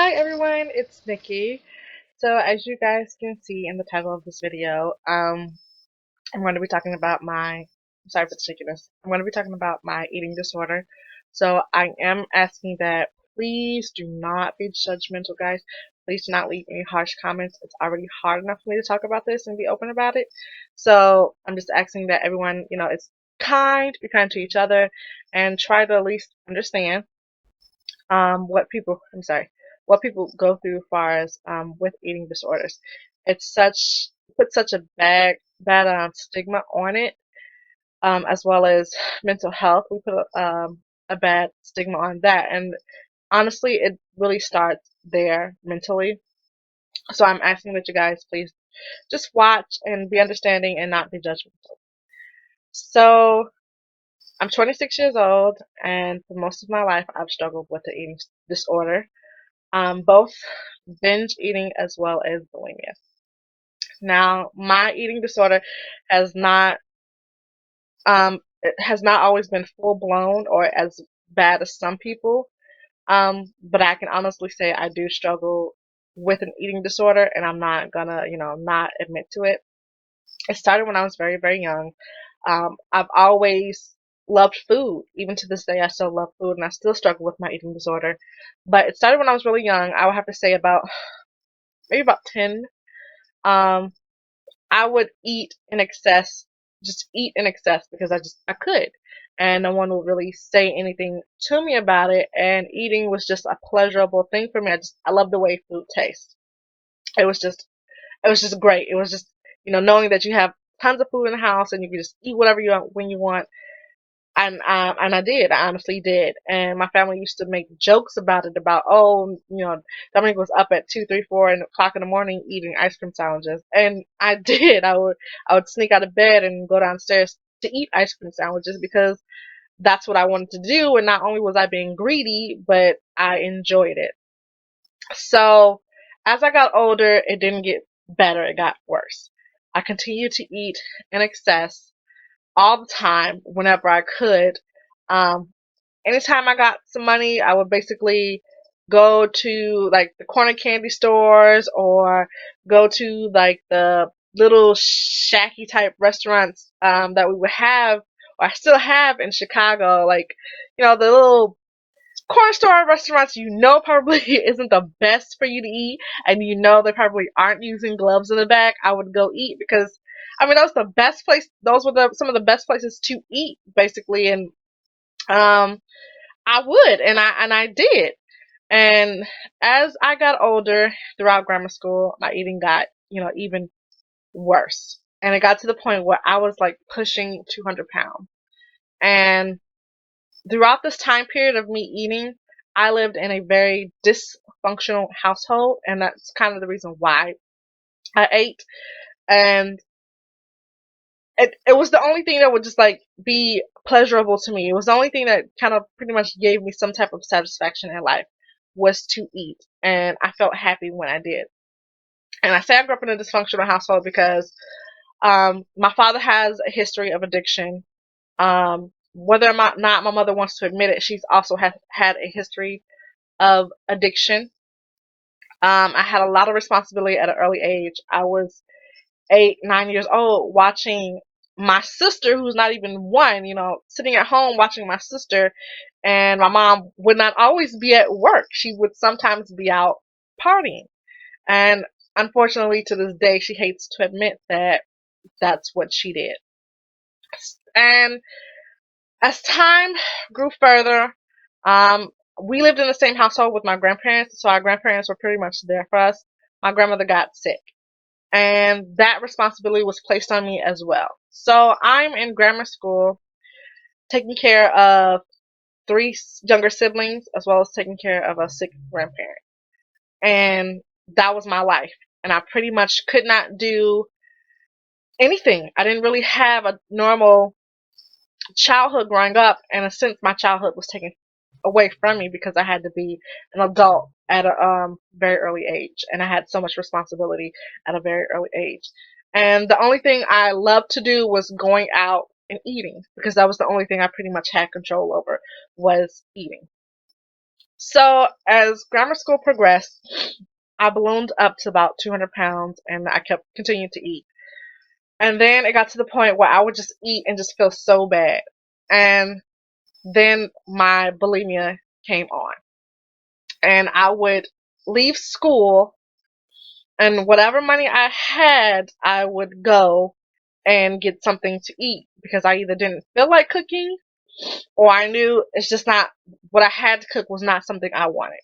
Hi everyone, it's Nikki. So as you guys can see in the title of this video, I'm going to be talking about I'm sorry for the shakiness. I'm going to be talking about my eating disorder. So I am asking that please do not be judgmental, guys. Please do not leave any harsh comments. It's already hard enough for me to talk about this and be open about it. So I'm just asking that everyone, is be kind to each other, and try to at least understand what people go through as far as with eating disorders. It's puts such a bad stigma on it, as well as mental health. We put a bad stigma on that, and honestly, it really starts there mentally. So I'm asking that you guys please just watch and be understanding and not be judgmental. So I'm 26 years old, and for most of my life, I've struggled with the eating disorder, both binge eating as well as bulimia. Now, my eating disorder has not it has not always been full blown or as bad as some people. But I can honestly say I do struggle with an eating disorder, and I'm not gonna, not admit to it. It started when I was very, very young. I've always loved food. Even to this day, I still love food, and I still struggle with my eating disorder. But it started when I was really young. I would have to say maybe about 10. Um, I would eat in excess, just eat in excess because I could, and no one would really say anything to me about it. And eating was just a pleasurable thing for me. I love the way food tastes. It was just it was just great. It was just knowing that you have tons of food in the house and you can just eat whatever you want when you want. And I did. I honestly did. And my family used to make jokes about it. About, oh, Dominique was up at 2, 3, 4 o'clock in the morning eating ice cream sandwiches, and I did. I would sneak out of bed and go downstairs to eat ice cream sandwiches because that's what I wanted to do. And not only was I being greedy, but I enjoyed it. So as I got older, it didn't get better. It got worse. I continued to eat in excess all the time whenever I could. Um, Anytime I got some money, I would basically go to like the corner candy stores or go to like the little shacky type restaurants that we would have, or I still have in Chicago, like the little corner store restaurants probably isn't the best for you to eat, and they probably aren't using gloves in the back. I would go eat because those the best place those were some of the best places to eat basically. And um I would, and I did. And as I got older throughout grammar school, my eating got, even worse. And it got to the point where I was like pushing 200 pounds. And throughout this time period of me eating, I lived in a very dysfunctional household, and that's kind of the reason why I ate. And it was the only thing that would just like be pleasurable to me. It was the only thing that kind of pretty much gave me some type of satisfaction in life, was to eat, and I felt happy when I did. And I say I grew up in a dysfunctional household because my father has a history of addiction. Whether or not my mother wants to admit it, she's also had a history of addiction. I had a lot of responsibility at an early age. I was 8, 9 years old watching my sister, who's not even one, sitting at home watching my sister, and my mom would not always be at work. She would sometimes be out partying. And unfortunately, to this day, she hates to admit that that's what she did. And as time grew further, um, we lived in the same household with my grandparents, so our grandparents were pretty much there for us. My grandmother got sick, and that responsibility was placed on me as well. So I'm in grammar school, taking care of 3 younger siblings, as well as taking care of a sick grandparent. And that was my life. And I pretty much could not do anything. I didn't really have a normal childhood growing up. In a sense, my childhood was taken away from me because I had to be an adult at a very early age, and I had so much responsibility at a very early age. And the only thing I loved to do was going out and eating, because that was the only thing I pretty much had control over, was eating. So as grammar school progressed, I ballooned up to about 200 pounds, and I kept continuing to eat. And then it got to the point where I would just eat and just feel so bad. And then my bulimia came on, and I would leave school, and whatever money I had, I would go and get something to eat because I either didn't feel like cooking, or I knew it's just not what I had to cook was not something I wanted.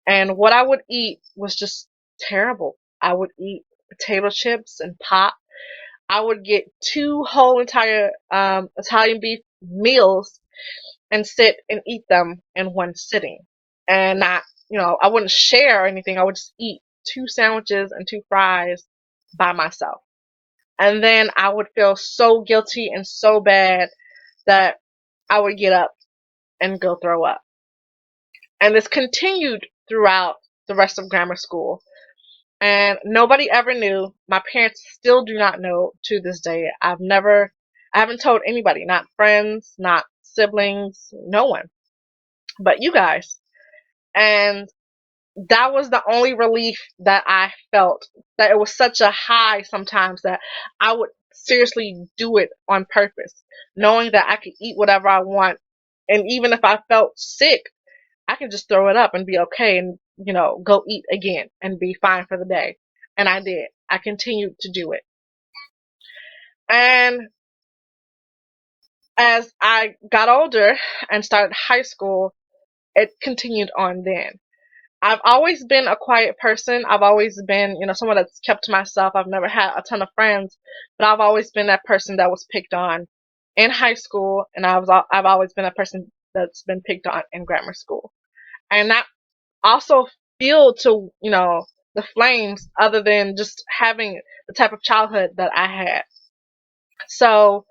And what I would eat was just terrible. I would eat potato chips and pop. I would get two whole entire Italian beef meals and sit and eat them in one sitting. And not, I wouldn't share or anything. I would just eat two sandwiches and two fries by myself. And then I would feel so guilty and so bad that I would get up and go throw up. And this continued throughout the rest of grammar school. And nobody ever knew. My parents still do not know to this day. I haven't told anybody, not friends, not siblings, no one, but you guys. And that was the only relief that I felt. That it was such a high sometimes that I would seriously do it on purpose, knowing that I could eat whatever I want. And even if I felt sick, I can just throw it up and be okay and, go eat again and be fine for the day. And I did. I continued to do it. And as I got older and started high school, it continued on then. I've always been a quiet person. I've always been, someone that's kept to myself. I've never had a ton of friends, but I've always been that person that was picked on in high school, and I've always been a person that's been picked on in grammar school. And that also fueled to, the flames other than just having the type of childhood that I had. So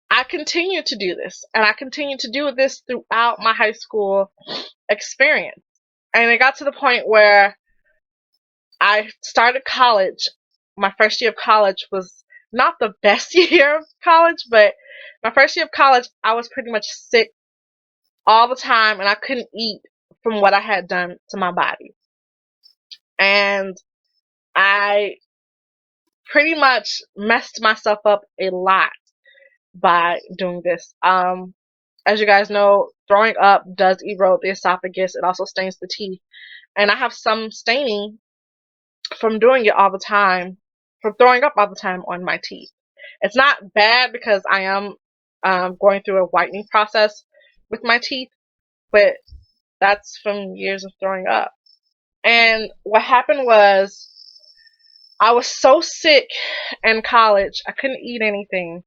I continued to do this, and I continued to do this throughout my high school experience. And it got to the point where I started college. My first year of college was not the best year of college, but my first year of college, I was pretty much sick all the time, and I couldn't eat from what I had done to my body. And I pretty much messed myself up a lot by doing this. As you guys know, throwing up does erode the esophagus. It also stains the teeth. And I have some staining from doing it all the time, from throwing up all the time on my teeth. It's not bad because I am going through a whitening process with my teeth, but that's from years of throwing up. And what happened was I was so sick in college, I couldn't eat anything.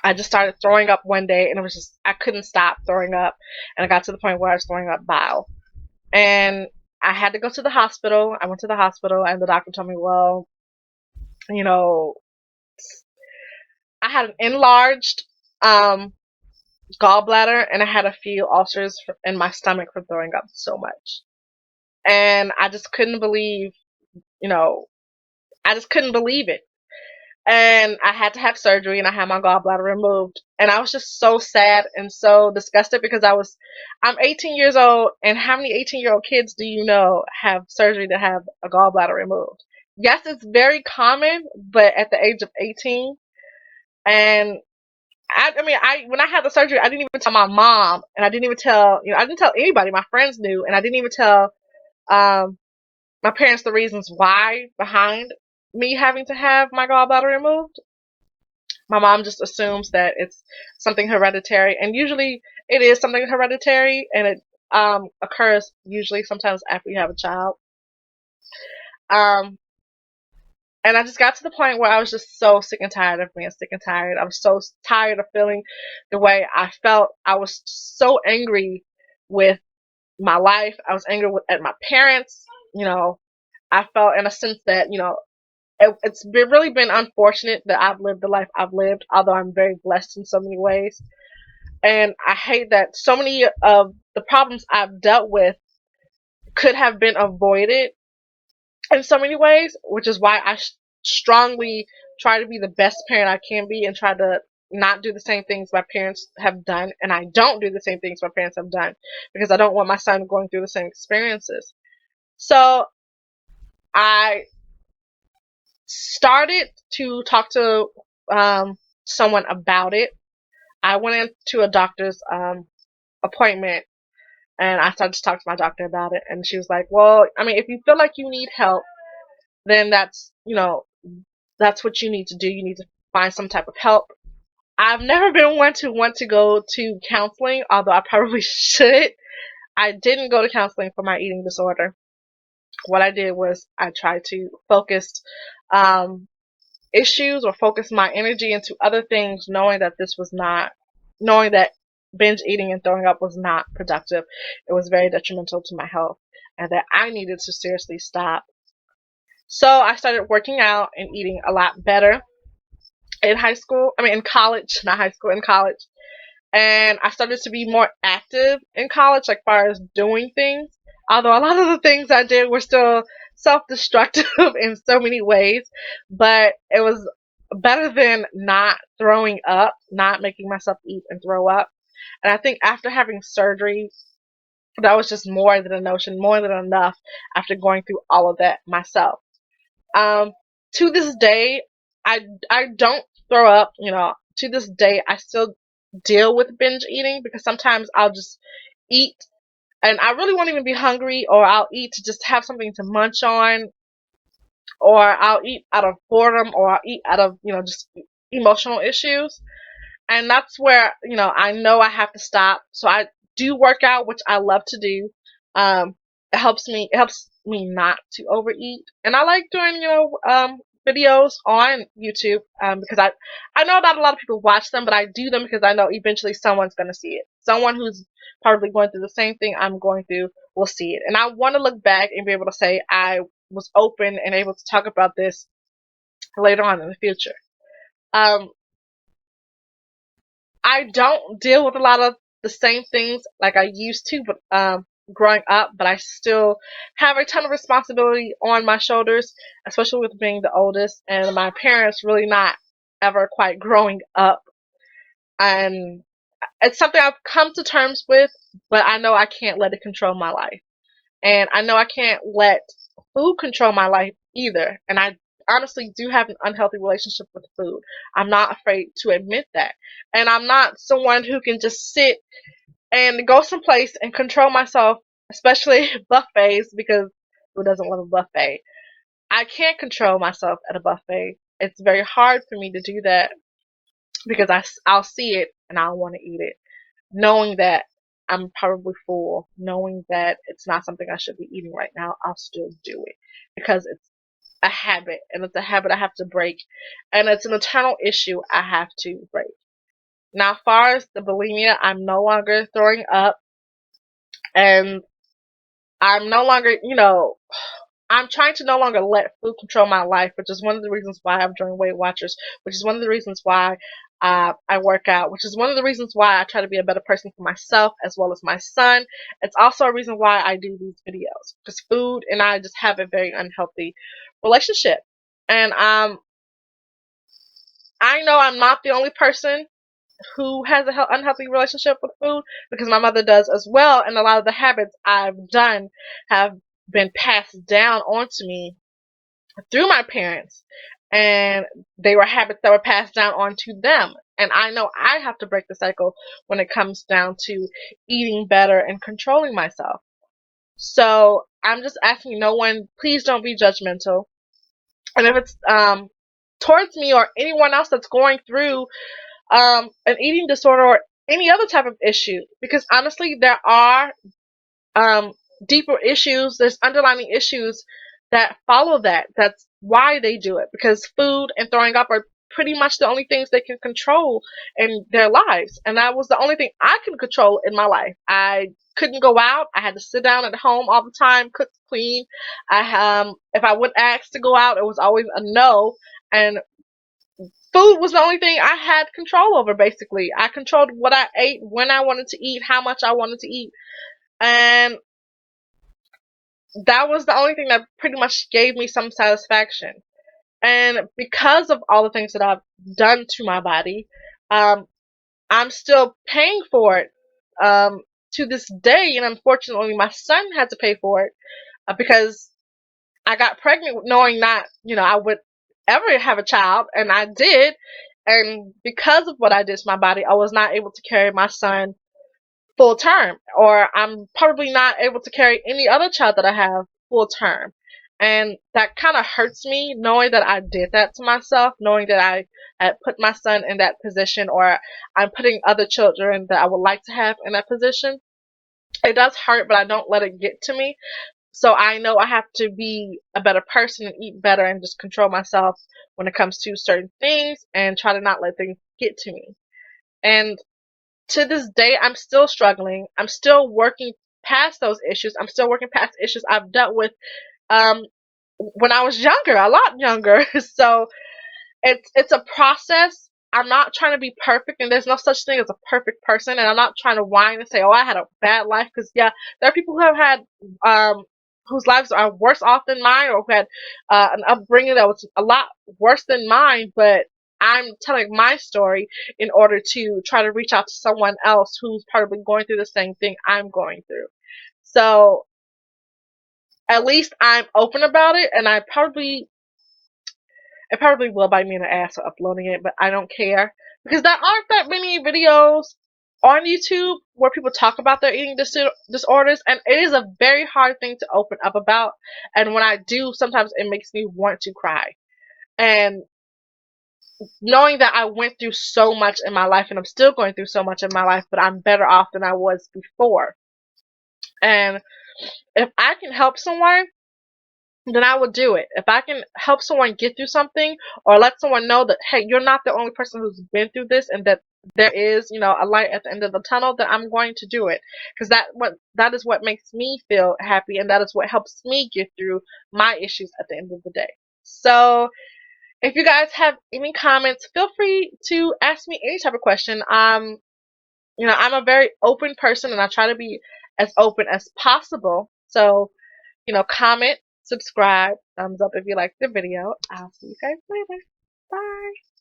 I just started throwing up one day, and it was just, I couldn't stop throwing up. And I got to the point where I was throwing up bile. And I had to go to the hospital. I went to the hospital, and the doctor told me, well, you know, I had an enlarged gallbladder, and I had a few ulcers in my stomach from throwing up so much. And I just couldn't believe, you know, I just couldn't believe it. And I had to have surgery, and I had my gallbladder removed. And I was just so sad and so disgusted because I'm 18 years old, and how many 18-year-old kids do you know have surgery to have a gallbladder removed? Yes, it's very common, but at the age of 18, and when I had the surgery, I didn't even tell my mom, and I didn't even tell, I didn't tell anybody. My friends knew, and I didn't even tell um, my parents the reasons why behind me having to have my gallbladder removed. My mom just assumes that it's something hereditary, and usually it is something hereditary, and it occurs usually sometimes after you have a child. Um, and I just got to the point where I was just so sick and tired of being sick and tired. I was so tired of feeling the way I felt. I was so angry with my life. I was angry at my parents. I felt in a sense that, really been unfortunate that I've lived the life I've lived, although I'm very blessed in so many ways. And I hate that so many of the problems I've dealt with could have been avoided in so many ways, which is why I strongly try to be the best parent I can be and try to not do the same things my parents have done, and I don't do the same things my parents have done because I don't want my son going through the same experiences. So I started to talk to someone about it. I went into a doctor's appointment and I started to talk to my doctor about it. And she was like, well, I mean, if you feel like you need help, then that's what you need to do. You need to find some type of help. I've never been one to want to go to counseling, although I probably should. I didn't go to counseling for my eating disorder. What I did was I tried to focus um, issues or focus my energy into other things, knowing that binge eating and throwing up was not productive. It was very detrimental to my health and that I needed to seriously stop. So I started working out and eating a lot better in college, not high school, in college. And I started to be more active in college, like far as doing things. Although a lot of the things I did were still self-destructive in so many ways, but it was better than not throwing up, not making myself eat and throw up. And I think after having surgery, that was just more than a notion, more than enough after going through all of that myself. Um, to this day, I don't throw up. To this day, I still deal with binge eating because sometimes I'll just eat and I really won't even be hungry, or I'll eat to just have something to munch on, or I'll eat out of boredom, or I'll eat out of just emotional issues. And that's where I know I have to stop. So I do work out, which I love to do. It helps me not to overeat, and I like doing videos on YouTube, because I know not a lot of people watch them, but I do them because I know eventually someone's going to see it. Someone who's probably going through the same thing I'm going through will see it, and I want to look back and be able to say I was open and able to talk about this later on in the future. Um, I don't deal with a lot of the same things like I used to, but growing up, but I still have a ton of responsibility on my shoulders, especially with being the oldest and my parents really not ever quite growing up. And it's something I've come to terms with, but I know I can't let it control my life. And I know I can't let food control my life either. And I honestly do have an unhealthy relationship with food. I'm not afraid to admit that. And I'm not someone who can just sit and go someplace and control myself, especially buffets, because who doesn't love a buffet? I can't control myself at a buffet. It's very hard for me to do that because I'll see it and I'll want to eat it, knowing that I'm probably full, knowing that it's not something I should be eating right now. I'll still do it because it's a habit, and it's a habit I have to break, and it's an eternal issue I have to break. Now, as far as the bulimia, I'm no longer throwing up, and I'm no longer, I'm trying to no longer let food control my life, which is one of the reasons why I've joined Weight Watchers, which is one of the reasons why I work out, which is one of the reasons why I try to be a better person for myself as well as my son. It's also a reason why I do these videos, because food and I just have a very unhealthy relationship. And I know I'm not the only person who has an unhealthy relationship with food, because my mother does as well, and a lot of the habits I've done have been passed down onto me through my parents, and they were habits that were passed down onto them. And I know I have to break the cycle when it comes down to eating better and controlling myself. So I'm just asking no one, please don't be judgmental. And if it's towards me or anyone else that's going through an eating disorder or any other type of issue, because honestly, there are um, deeper issues. There's underlying issues that follow that. That's why they do it, because food and throwing up are pretty much the only things they can control in their lives. And that was the only thing I could control in my life. I couldn't go out. I had to sit down at home all the time, cook, clean. If I would ask to go out, it was always a no. And food was the only thing I had control over, basically. I controlled what I ate, when I wanted to eat, how much I wanted to eat. And that was the only thing that pretty much gave me some satisfaction. And because of all the things that I've done to my body, I'm still paying for it um, to this day, and unfortunately, my son had to pay for it because I got pregnant knowing not, I would ever have a child, and I did. And because of what I did to my body, I was not able to carry my son full term, or I'm probably not able to carry any other child that I have full term. And that kind of hurts me knowing that I did that to myself, knowing that I had put my son in that position, or I'm putting other children that I would like to have in that position. It does hurt, but I don't let it get to me. So I know I have to be a better person and eat better and just control myself when it comes to certain things and try to not let things get to me. And to this day, I'm still struggling. I'm still working past those issues. I'm still working past issues I've dealt with um, when I was younger, a lot younger. So it's a process. I'm not trying to be perfect, and there's no such thing as a perfect person. And I'm not trying to whine and say, "Oh, I had a bad life," because yeah, there are people who have had whose lives are worse off than mine, or who had an upbringing that was a lot worse than mine. But I'm telling my story in order to try to reach out to someone else who's probably going through the same thing I'm going through. So at least I'm open about it, and it probably will bite me in the ass for uploading it, but I don't care because there aren't that many videos on YouTube where people talk about their eating disorders, and it is a very hard thing to open up about. And when I do, sometimes it makes me want to cry. And knowing that I went through so much in my life, and I'm still going through so much in my life, but I'm better off than I was before. And if I can help someone, then I would do it. If I can help someone get through something, or let someone know that, hey, you're not the only person who's been through this, and that there is, a light at the end of the tunnel, then I'm going to do it. Because that is what makes me feel happy, and that is what helps me get through my issues at the end of the day. So if you guys have any comments, feel free to ask me any type of question. I'm a very open person, and I try to be as open as possible. So comment, subscribe, thumbs up if you liked the video. I'll see you guys later. Bye.